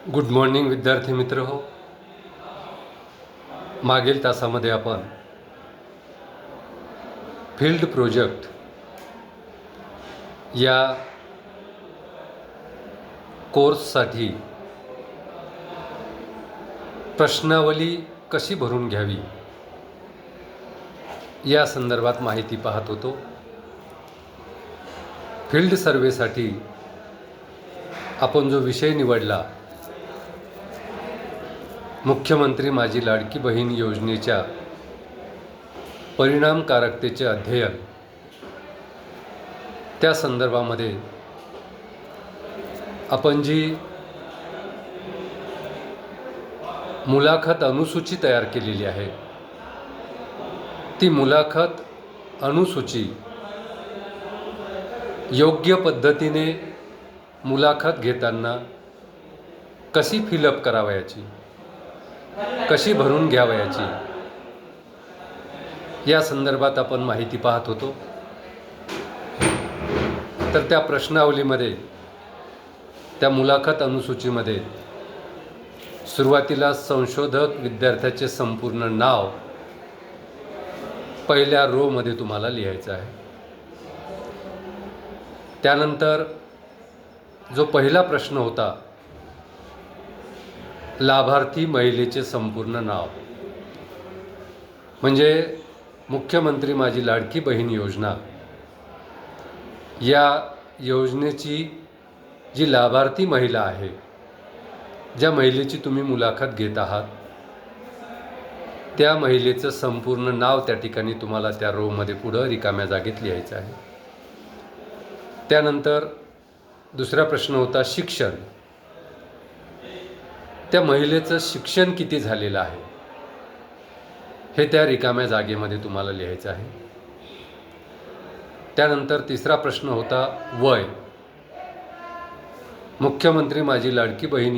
Good morning विद्यार्थी मित्र हो. मागील तासामध्ये आपण फील्ड प्रोजेक्ट या कोर्ससाठी प्रश्नावली कशी भरून घ्यावी या संदर्भात माहिती पाहत होतो. फील्ड सर्वेसाठी आपण जो विषय निवडला, मुख्यमंत्री माझी लाडकी बहीण योजनेच्या परिणामकारकतेचे अध्ययन, त्या संदर्भामध्ये आपण जी मुलाखत अनुसूची तयार केलेली आहे, ती मुलाखत अनुसूची योग्य पद्धतीने मुलाखत घेताना कशी फिलअप करावयाची, कशी भरून घ्यावयाची, या संदर्भात आपण माहिती पाहत होतो. तर त्या प्रश्नावलीमध्ये, त्या मुलाखत अनुसूचीमध्ये सुरुवातीला संशोधक विद्यार्थ्याचे संपूर्ण नाव पहिल्या रोमध्ये तुम्हाला लिहायचं आहे. त्यानंतर जो पहिला प्रश्न होता, लाभार्थी महिलेचे संपूर्ण नाव, म्हणजे मुख्यमंत्री माझी लाडकी बहीण योजना या योजनेची जी लाभार्थी महिला आहे, ज्या महिलेची तुम्ही मुलाखत घेत आहात, त्या महिलेचं संपूर्ण नाव त्या ठिकाणी तुम्हाला त्या रोमध्ये पुढं रिकाम्या जागेत लिहायचं आहे. त्यानंतर दुसरा प्रश्न होता शिक्षण. त्या महिलेचं शिक्षण किती झालेलं आहे हे त्या रिकाम्या जागेमध्ये तुम्हाला लिहायचं आहे. त्यानंतर तिसरा प्रश्न होता वय. मुख्यमंत्री माझी लाडकी बहीण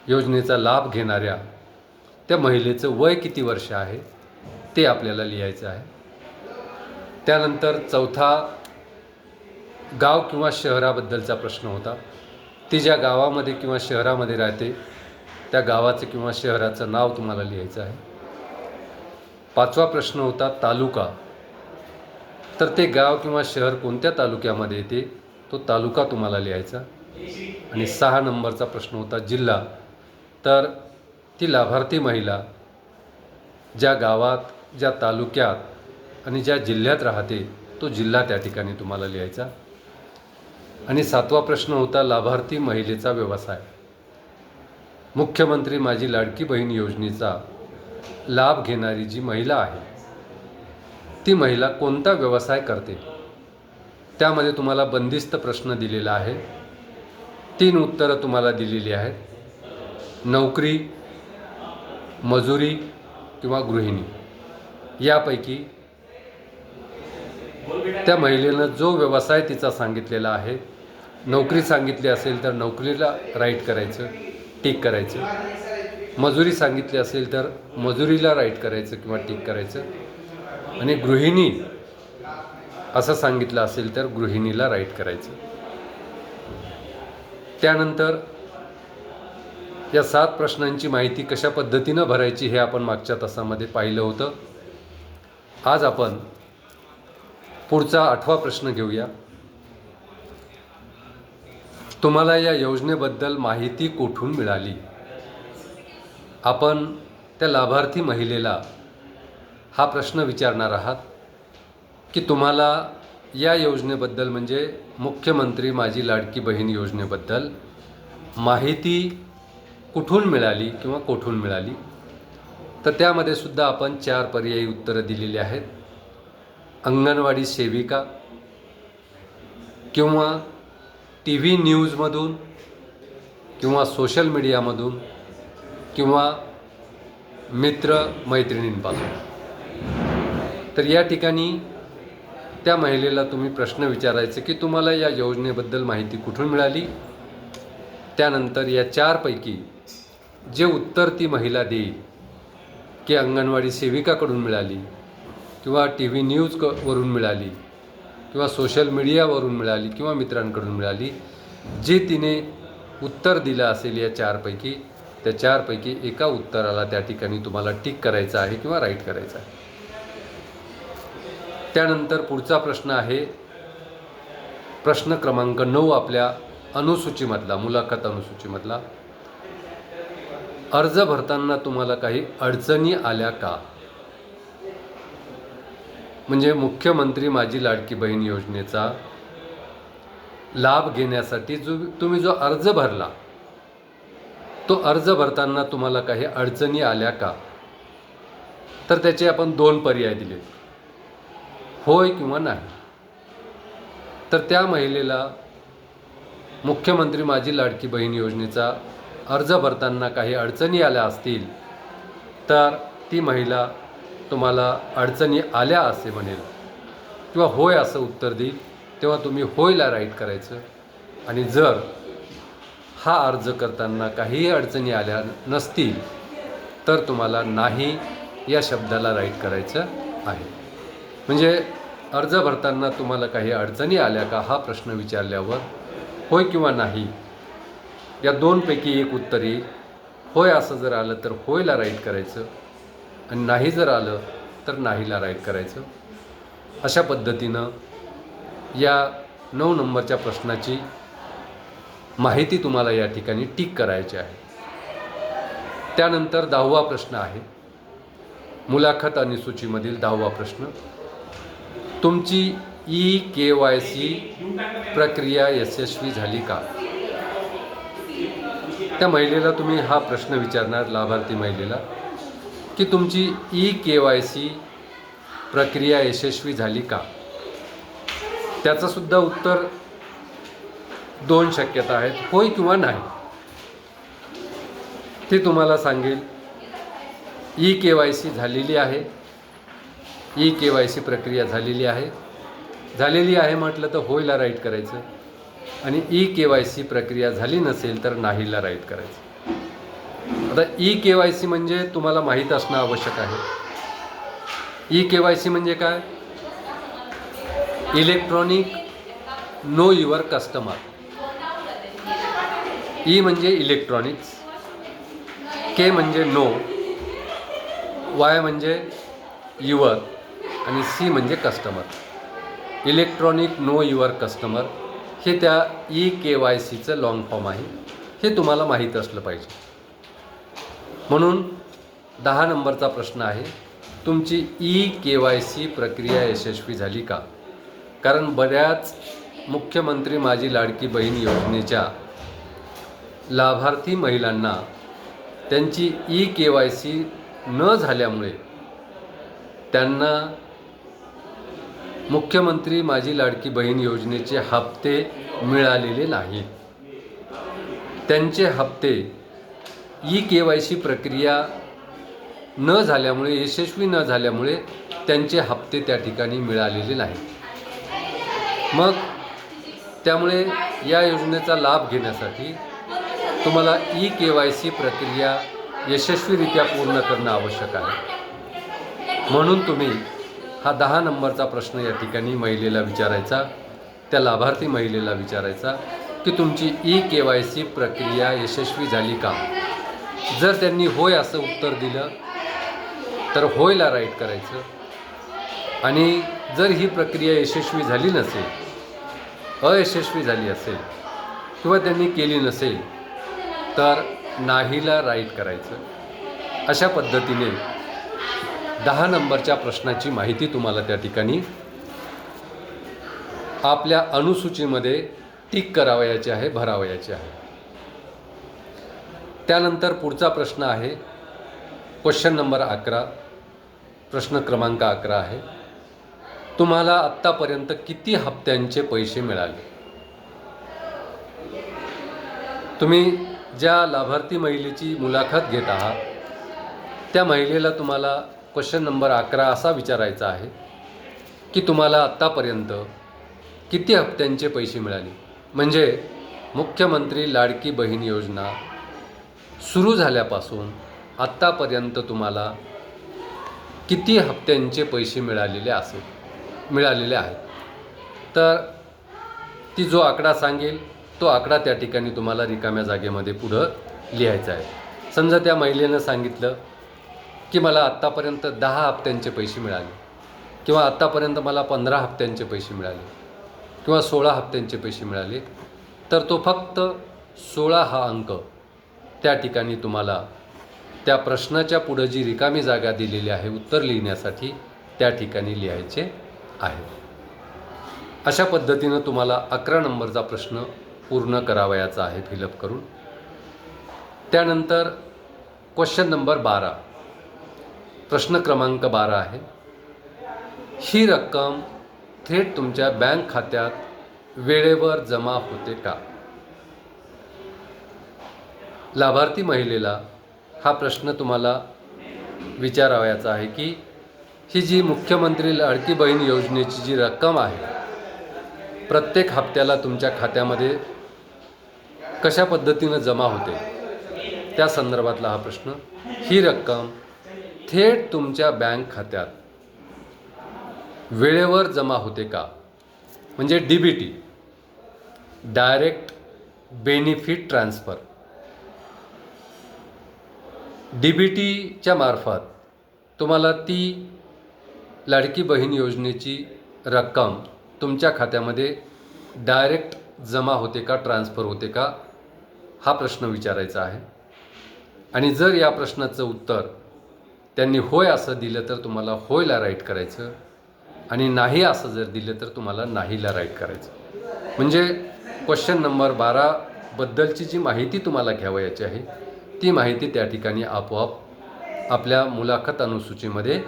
योजनेचा लाभ घेणाऱ्या त्या महिलेचं वय किती वर्ष आहे ते आपल्याला लिहायचं आहे. त्यानंतर चौथा गाव किंवा शहराबद्दलचा प्रश्न होता. ती ज्या गावामध्ये किंवा शहरामध्ये राहते त्या गावाचं किंवा शहराचं नाव तुम्हाला लिहायचं आहे. पाचवा प्रश्न होता तालुका. तर ते गाव किंवा शहर कोणत्या तालुक्यामध्ये येते तो तालुका तुम्हाला लिहायचा. आणि 6 नंबरचा प्रश्न होता जिल्हा. तर ती लाभार्थी महिला ज्या गावात, ज्या तालुक्यात आणि ज्या जिल्ह्यात राहते तो जिल्हा त्या ठिकाणी तुम्हाला लिहायचा. आणि 7वा प्रश्न होता लाभार्थी महिलेचा व्यवसाय. मुख्यमंत्री माझी लाडकी बहीण योजनेचा लाभ घेणारी जी महिला आहे, ती महिला कोणता व्यवसाय करते. त्यामध्ये तुम्हाला बंदिस्त प्रश्न दिलेला आहे. 3 उत्तरं तुम्हाला दिलेली आहेत. नोकरी, मजुरी किंवा गृहिणी. यापैकी त्या महिलेनं जो व्यवसाय तिचा सांगितलेला आहे, नोकरी सांगितली असेल तर नोकरीला राईट करायचं, टिक करायचं. मजुरी सांगितली असेल तर मजुरीला राईट करायचं किंवा टिक करायचं. आणि गृहिणी असं सांगितलं असेल तर गृहिणीला राईट करायचं. त्यानंतर या 7 प्रश्नांची माहिती कशा पद्धतीनं भरायची हे आपण मागच्या तासामध्ये पाहिलं होतं. आज आपण पुढचा 8वा प्रश्न घेऊया. तुम्हाला या योजनेबद्दल माहिती कुठून मिळाली. आपण त्या लाभार्थी महिलेला हा प्रश्न विचारणार आहात की तुम्हाला या योजनेबद्दल, म्हणजे मुख्यमंत्री माझी लाडकी बहीण योजनेबद्दल माहिती कुठून मिळाली किंवा कोठून मिळाली. तर त्यामध्ये सुद्धा आपण 4 पर्यायी उत्तरं दिलेली आहेत. अंगणवाडी सेविका किंवा TV न्यूजमधून किंवा सोशल मीडियामधून किंवा मित्र मैत्रिणींपासून. तर या ठिकाणी त्या महिलेला तुम्ही प्रश्न विचारायचे की तुम्हाला या योजनेबद्दल माहिती कुठून मिळाली. त्यानंतर या 4 पैकी जे उत्तर ती महिला देईल की अंगणवाडी सेविकाकडून मिळाली किंवा TV न्यूजवरून मिळाली किंवा सोशल मीडियावरून मिळाली किंवा मित्रांकडून मिळाली, जे तिने उत्तर दिलं असेल या चारपैकी, त्या चारपैकी एका उत्तराला त्या ठिकाणी तुम्हाला टिक करायचं आहे किंवा राईट करायचं आहे. त्यानंतर पुढचा प्रश्न आहे प्रश्न क्रमांक 9 आपल्या अनुसूचीमधला, मुलाखत अनुसूचीमधला. अर्ज भरताना तुम्हाला काही अडचणी आल्या का? म्हणजे मुख्यमंत्री माझी लाडकी बहीण योजनेचा लाभ घेण्यासाठी तुम्ही जो अर्ज भरला, तो अर्ज भरताना तुम्हाला काही अडचणी आल्या का? तर त्याचे आपण 2 पर्याय दिले, होय किंवा नाही. तर त्या महिलेला मुख्यमंत्री माझी लाडकी बहीण योजनेचा अर्ज भरताना काही अडचणी आल्या असतील तर ती महिला तुम्हाला अडचणी आल्या असे म्हणेल किंवा होय असं उत्तर देईल. तेव्हा तुम्ही होयला राईट करायचं. आणि जर हा अर्ज करताना काहीही अडचणी आल्या नसतील तर तुम्हाला नाही या शब्दाला राईट करायचं आहे. म्हणजे अर्ज भरताना तुम्हाला काही अडचणी आल्या का हा प्रश्न विचारल्यावर होय किंवा नाही या 2 पैकी एक उत्तर येईल. होय असं जर आलं तर होयला राईट करायचं आणि नाही जर आलं तर नाहीला राईट करायचं. अशा पद्धतीनं या 9 नंबरच्या प्रश्नाची माहिती तुम्हाला या ठिकाणी टिक करायची आहे. त्यानंतर 10वा प्रश्न आहे मुलाखत अनुसूचीमधील 10वा प्रश्न. तुमची EKYC प्रक्रिया यशस्वी झाली का? त्या महिलेला तुम्ही हा प्रश्न विचारणार, लाभार्थी महिलेला, की तुमची EKYC प्रक्रिया यशस्वी झाली का? त्याचं सुद्धा उत्तर 2 शक्यता आहेत, होय किंवा नाही. ती तुम्हाला सांगेल EKYC झालेली आहे, EKYC प्रक्रिया झालेली आहे. झालेली आहे म्हटलं तर होयला राईट करायचं आणि EKYC प्रक्रिया झाली नसेल तर नाहीला राईट करायचं. आता EKYC म्हणजे तुम्हाला माहीत असणं आवश्यक आहे. EKYC म्हणजे काय? Electronic know your customer. E म्हणजे इलेक्ट्रॉनिक्स, के म्हणजे नो, वाय म्हणजे युअर आणि सी म्हणजे customer. Electronic know your customer हे त्या EKYCचं लॉंग फॉर्म आहे. हे तुम्हाला माहीत असलं पाहिजे. म्हणून 10 नंबरचा प्रश्न आहे तुमची EKYC प्रक्रिया यशस्वी झाली का? कारण बऱ्याच मुख्यमंत्री माझी लाडकी बहीण योजनेच्या लाभार्थी महिलांना त्यांची EKYC न झाल्यामुळे त्यांना मुख्यमंत्री माझी लाडकी बहीण योजनेचे हप्ते मिळालेले नाहीत. त्यांचे हप्ते EKYC प्रक्रिया न झाल्यामुळे, यशस्वी न झाल्यामुळे त्यांचे हप्ते त्या ठिकाणी मिळालेले नाहीत. मग त्यामुळे या योजनेचा लाभ घेण्यासाठी तुम्हाला EKYC प्रक्रिया यशस्वीरित्या पूर्ण करणं आवश्यक आहे. म्हणून तुम्ही हा 10 नंबरचा प्रश्न या ठिकाणी महिलेला विचारायचा, त्या लाभार्थी महिलेला विचारायचा की तुमची EKYC प्रक्रिया यशस्वी झाली का? जर त्यांनी होय असं उत्तर दिलं तर होयला राईट करायचं आणि जर ही प्रक्रिया यशस्वी झाली नसेल, अयशस्वी झाली असेल किंवा त्यांनी केली नसेल तर नाहीला राईट करायचं. अशा पद्धतीने 10 नंबरच्या प्रश्नाची माहिती तुम्हाला त्या ठिकाणी आपल्या अनुसूचीमध्ये टिक करावयाची आहे, भरावयाची आहे. त्यानंतर पुढचा प्रश्न आहे क्वेश्चन नंबर 11, प्रश्न क्रमांक 11 आहे तुम्हाला आत्तापर्यंत किती हप्त्यांचे पैसे मिळाले? तुम्ही ज्या लाभार्थी महिलेची मुलाखत घेत आहात त्या महिलेला तुम्हाला क्वेश्चन नंबर 11 असा विचारायचा आहे की तुम्हाला आत्तापर्यंत किती हप्त्यांचे पैसे मिळाले. म्हणजे मुख्यमंत्री लाडकी बहीण योजना सुरू झाल्यापासून आत्तापर्यंत तुम्हाला किती हप्त्यांचे पैसे मिळालेले आहेत. तर ती जो आकडा सांगेल तो आकडा त्या ठिकाणी तुम्हाला रिकाम्या जागेमध्ये पुढं लिहायचा आहे. समजा त्या महिलेनं सांगितलं की मला आत्तापर्यंत 10 हप्त्यांचे पैसे मिळाले, किंवा आत्तापर्यंत मला 15 हप्त्यांचे पैसे मिळाले, किंवा 16 हप्त्यांचे पैसे मिळाले, तर तो फक्त 16 हा अंक त्या ठिकाणी तुम्हाला त्या प्रश्नाच्या पुढं जी रिकामी जागा दिलेली आहे उत्तर लिहिण्यासाठी त्या ठिकाणी लिहायचे आहे. अशा पद्धतीनं तुम्हाला 11 नंबरचा प्रश्न पूर्ण करावयाचा आहे फिलअप करून. त्यानंतर क्वेश्चन नंबर 12, प्रश्न क्रमांक 12 आहे, ही रक्कम थेट तुमच्या बँक खात्यात वेळेवर जमा होते का? लाभार्थी महिलेला हा प्रश्न तुम्हाला विचारावयाचा आहे की ही जी मुख्यमंत्री लाडकी बहीण योजनेची जी रक्कम आहे प्रत्येक हप्त्याला तुमच्या खात्यामध्ये कशा पद्धतीनं जमा होते, त्या संदर्भातला हा प्रश्न. ही रक्कम थेट तुमच्या बँक खात्यात वेळेवर जमा होते का? म्हणजे DBT, डायरेक्ट बेनिफिट ट्रान्सफर. DBTच्या मार्फत तुम्हाला ती लाडकी बहीण योजनेची रक्कम तुमच्या खात्यामध्ये डायरेक्ट जमा होते का, ट्रान्सफर होते का, हा प्रश्न विचारायचा आहे. आणि जर या प्रश्नाचं उत्तर त्यांनी होय असं दिलं तर तुम्हाला होयला राईट करायचं, आणि नाही असं जर दिलं तर तुम्हाला नाहीला राईट करायचं. म्हणजे क्वेश्चन नंबर 12 बद्दलची जी माहिती तुम्हाला घ्यावयाची आहे ती माहिती त्या ठिकाणी आपोआप आपल्या मुलाखत अनुसूचीमध्ये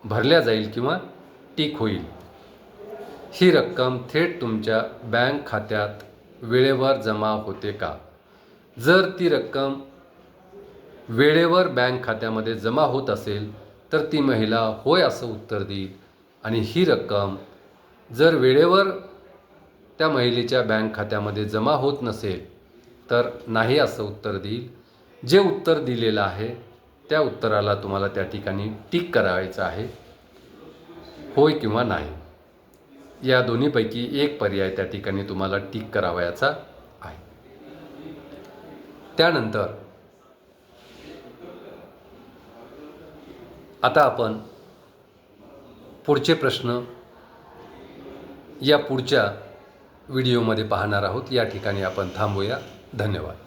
भरल्या जाईल किंवा टिक होईल. ही रक्कम थेट तुमच्या बँक खात्यात वेळेवर जमा होते का? जर ती रक्कम वेळेवर बँक खात्यामध्ये जमा होत असेल तर ती महिला होय असं उत्तर देईल, आणि ही रक्कम जर वेळेवर त्या महिलेच्या बँक खात्यामध्ये जमा होत नसेल तर नाही असं उत्तर देईल. जे उत्तर दिलेलं आहे त्या उत्तराला तुम्हाला त्या ठिकाणी टिक करायचं आहे, होय किंवा नाही. या दोन्हीपैकी एक पर्याय त्या ठिकाणी तुम्हाला टिक करावयाचा आहे. त्यानंतर आता आपण पुढचे प्रश्न या पुढच्या व्हिडिओमध्ये पाहणार आहोत. या ठिकाणी आपण थांबूया. धन्यवाद.